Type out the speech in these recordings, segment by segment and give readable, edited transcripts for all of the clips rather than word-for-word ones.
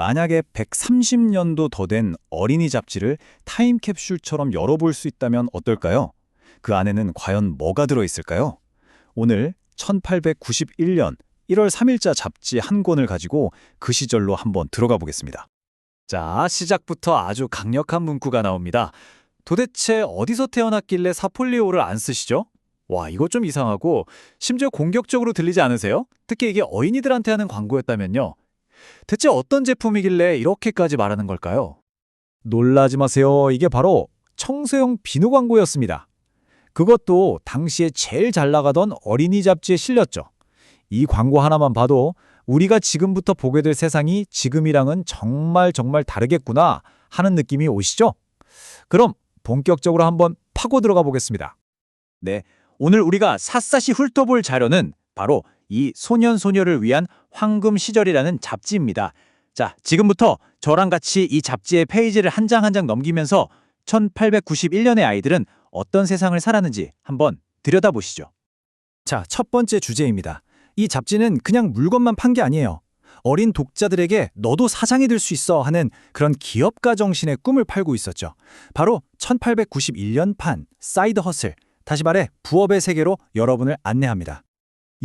만약에 130년도 더 된 어린이 잡지를 타임캡슐처럼 열어볼 수 있다면 어떨까요? 그 안에는 과연 뭐가 들어있을까요? 오늘 1891년 1월 3일자 잡지 한 권을 가지고 그 시절로 한번 들어가 보겠습니다. 자, 시작부터 아주 강력한 문구가 나옵니다. 도대체 어디서 태어났길래 사폴리오를 안 쓰시죠? 와, 이거 좀 이상하고 심지어 공격적으로 들리지 않으세요? 특히 이게 어린이들한테 하는 광고였다면요. 대체 어떤 제품이길래 이렇게까지 말하는 걸까요? 놀라지 마세요. 이게 바로 청소용 비누 광고였습니다. 그것도 당시에 제일 잘 나가던 어린이 잡지에 실렸죠. 이 광고 하나만 봐도 우리가 지금부터 보게 될 세상이 지금이랑은 정말 다르겠구나 하는 느낌이 오시죠? 그럼 본격적으로 한번 파고 들어가 보겠습니다. 네, 오늘 우리가 샅샅이 훑어볼 자료는 바로 이 소년소녀를 위한 황금 시절이라는 잡지입니다. 자, 지금부터 저랑 같이 이 잡지의 페이지를 한 장 한 장 넘기면서 1891년의 아이들은 어떤 세상을 살았는지 한번 들여다보시죠. 자, 첫 번째 주제입니다. 이 잡지는 그냥 물건만 판 게 아니에요. 어린 독자들에게 너도 사장이 될 수 있어 하는 그런 기업가 정신의 꿈을 팔고 있었죠. 바로 1891년 판 사이드 허슬, 다시 말해 부업의 세계로 여러분을 안내합니다.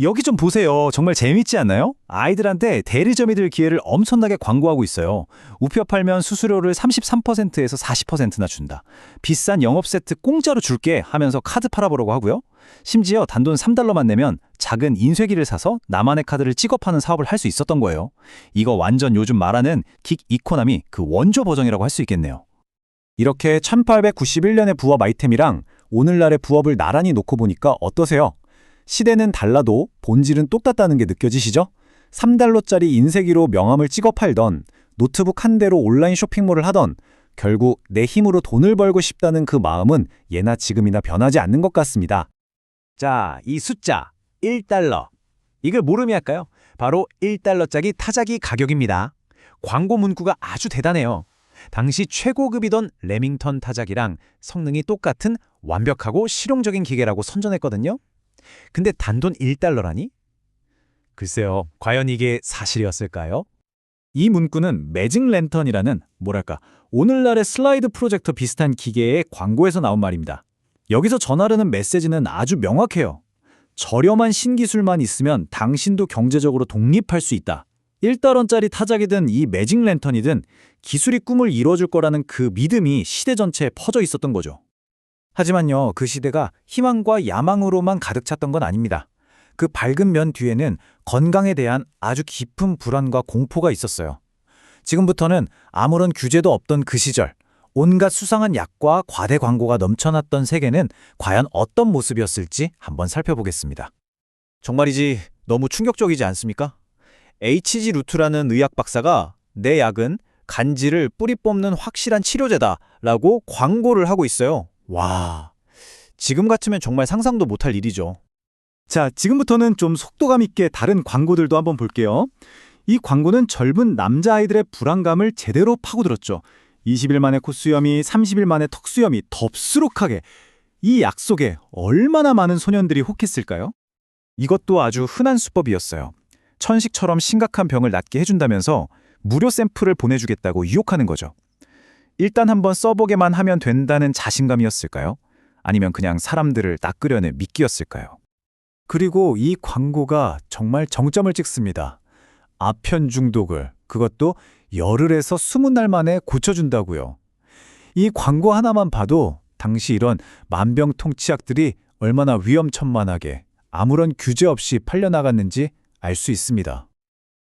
여기 좀 보세요. 정말 재밌지 않나요? 아이들한테 대리점이 될 기회를 엄청나게 광고하고 있어요. 우표 팔면 수수료를 33%에서 40%나 준다. 비싼 영업 세트 공짜로 줄게 하면서 카드 팔아보려고 하고요. 심지어 단돈 $3만 내면 작은 인쇄기를 사서 나만의 카드를 찍어 파는 사업을 할 수 있었던 거예요. 이거 완전 요즘 말하는 긱 이코노미 그 원조 버전이라고 할 수 있겠네요. 이렇게 1891년의 부업 아이템이랑 오늘날의 부업을 나란히 놓고 보니까 어떠세요? 시대는 달라도 본질은 똑같다는 게 느껴지시죠? $3짜리 인쇄기로 명함을 찍어 팔던, 노트북 한 대로 온라인 쇼핑몰을 하던, 결국 내 힘으로 돈을 벌고 싶다는 그 마음은 예나 지금이나 변하지 않는 것 같습니다. 자, 이 숫자 $1. 이걸 뭐로 의미할까요? 바로 $1짜리 타자기 가격입니다. 광고 문구가 아주 대단해요. 당시 최고급이던 레밍턴 타자기랑 성능이 똑같은 완벽하고 실용적인 기계라고 선전했거든요. 근데 단돈 $1라니? 글쎄요, 과연 이게 사실이었을까요? 이 문구는 매직 랜턴이라는 뭐랄까 오늘날의 슬라이드 프로젝터 비슷한 기계의 광고에서 나온 말입니다. 여기서 전하려는 메시지는 아주 명확해요. 저렴한 신기술만 있으면 당신도 경제적으로 독립할 수 있다. $1짜리 타자기든 이 매직 랜턴이든 기술이 꿈을 이뤄줄 거라는 그 믿음이 시대 전체에 퍼져 있었던 거죠. 하지만요, 그 시대가 희망과 야망으로만 가득 찼던 건 아닙니다. 그 밝은 면 뒤에는 건강에 대한 아주 깊은 불안과 공포가 있었어요. 지금부터는 아무런 규제도 없던 그 시절, 온갖 수상한 약과 과대 광고가 넘쳐났던 세계는 과연 어떤 모습이었을지 한번 살펴보겠습니다. 정말이지 너무 충격적이지 않습니까? H.G. 루트라는 의학 박사가 내 약은 간질을 뿌리 뽑는 확실한 치료제다라고 광고를 하고 있어요. 와, 지금 같으면 정말 상상도 못할 일이죠. 자, 지금부터는 좀 속도감 있게 다른 광고들도 한번 볼게요. 이 광고는 젊은 남자아이들의 불안감을 제대로 파고들었죠. 20일 만에 콧수염이, 30일 만에 턱수염이 덥수룩하게. 이 약 속에 얼마나 많은 소년들이 혹했을까요? 이것도 아주 흔한 수법이었어요. 천식처럼 심각한 병을 낫게 해준다면서 무료 샘플을 보내주겠다고 유혹하는 거죠. 일단 한번 써보게만 하면 된다는 자신감이었을까요? 아니면 그냥 사람들을 낚으려는 미끼였을까요? 그리고 이 광고가 정말 정점을 찍습니다. 아편 중독을, 그것도 열흘에서 20날 만에 고쳐준다고요. 이 광고 하나만 봐도 당시 이런 만병통치약들이 얼마나 위험천만하게 아무런 규제 없이 팔려나갔는지 알 수 있습니다.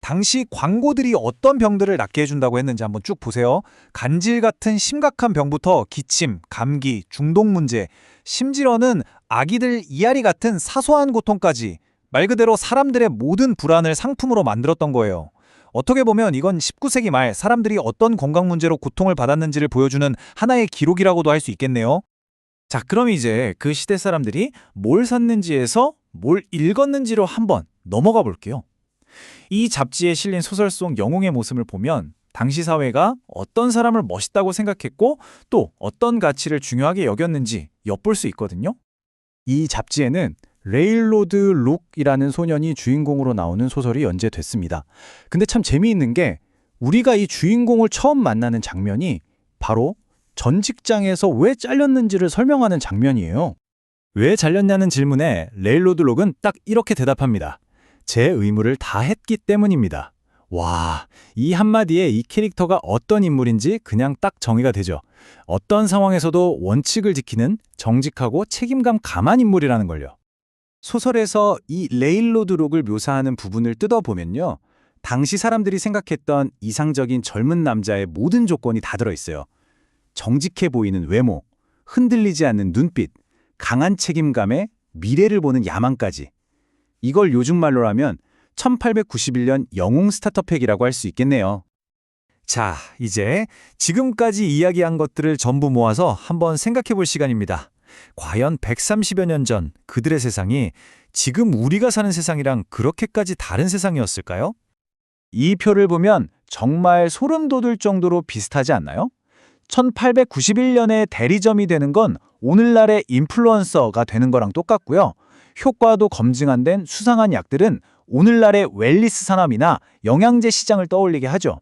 당시 광고들이 어떤 병들을 낫게 해준다고 했는지 한번 쭉 보세요. 간질 같은 심각한 병부터 기침, 감기, 중독 문제, 심지어는 아기들 이앓이 같은 사소한 고통까지 말 그대로 사람들의 모든 불안을 상품으로 만들었던 거예요. 어떻게 보면 이건 19세기 말 사람들이 어떤 건강 문제로 고통을 받았는지를 보여주는 하나의 기록이라고도 할 수 있겠네요. 자, 그럼 이제 그 시대 사람들이 뭘 샀는지에서 뭘 읽었는지로 한번 넘어가 볼게요. 이 잡지에 실린 소설 속 영웅의 모습을 보면 당시 사회가 어떤 사람을 멋있다고 생각했고 또 어떤 가치를 중요하게 여겼는지 엿볼 수 있거든요. 이 잡지에는 레일로드 룩이라는 소년이 주인공으로 나오는 소설이 연재됐습니다. 근데 참 재미있는 게 우리가 이 주인공을 처음 만나는 장면이 바로 전 직장에서 왜 잘렸는지를 설명하는 장면이에요. 왜 잘렸냐는 질문에 레일로드 록은 딱 이렇게 대답합니다. 제 의무를 다 했기 때문입니다. 와, 이 한마디에 이 캐릭터가 어떤 인물인지 그냥 딱 정의가 되죠. 어떤 상황에서도 원칙을 지키는 정직하고 책임감 강한 인물이라는 걸요. 소설에서 이 레일로드 록을 묘사하는 부분을 뜯어보면요. 당시 사람들이 생각했던 이상적인 젊은 남자의 모든 조건이 다 들어있어요. 정직해 보이는 외모, 흔들리지 않는 눈빛, 강한 책임감에 미래를 보는 야망까지. 이걸 요즘 말로 하면 1891년 영웅 스타터팩이라고 할 수 있겠네요. 자, 이제 지금까지 이야기한 것들을 전부 모아서 한번 생각해 볼 시간입니다. 과연 130여 년 전 그들의 세상이 지금 우리가 사는 세상이랑 그렇게까지 다른 세상이었을까요? 이 표를 보면 정말 소름 돋을 정도로 비슷하지 않나요? 1891년에 대리점이 되는 건 오늘날의 인플루언서가 되는 거랑 똑같고요. 효과도 검증 안 된 수상한 약들은 오늘날의 웰니스 산업이나 영양제 시장을 떠올리게 하죠.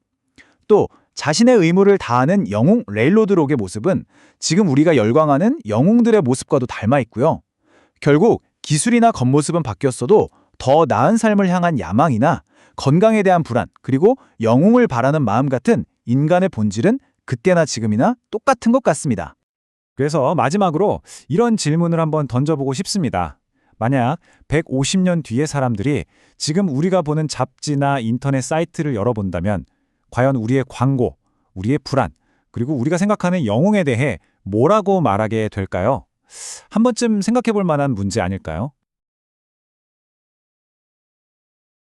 또 자신의 의무를 다하는 영웅 레일로드 록의 모습은 지금 우리가 열광하는 영웅들의 모습과도 닮아 있고요. 결국 기술이나 겉모습은 바뀌었어도 더 나은 삶을 향한 야망이나 건강에 대한 불안, 그리고 영웅을 바라는 마음 같은 인간의 본질은 그때나 지금이나 똑같은 것 같습니다. 그래서 마지막으로 이런 질문을 한번 던져보고 싶습니다. 만약 150년 뒤의 사람들이 지금 우리가 보는 잡지나 인터넷 사이트를 열어본다면 과연 우리의 광고, 우리의 불안, 그리고 우리가 생각하는 영웅에 대해 뭐라고 말하게 될까요? 한 번쯤 생각해 볼 만한 문제 아닐까요?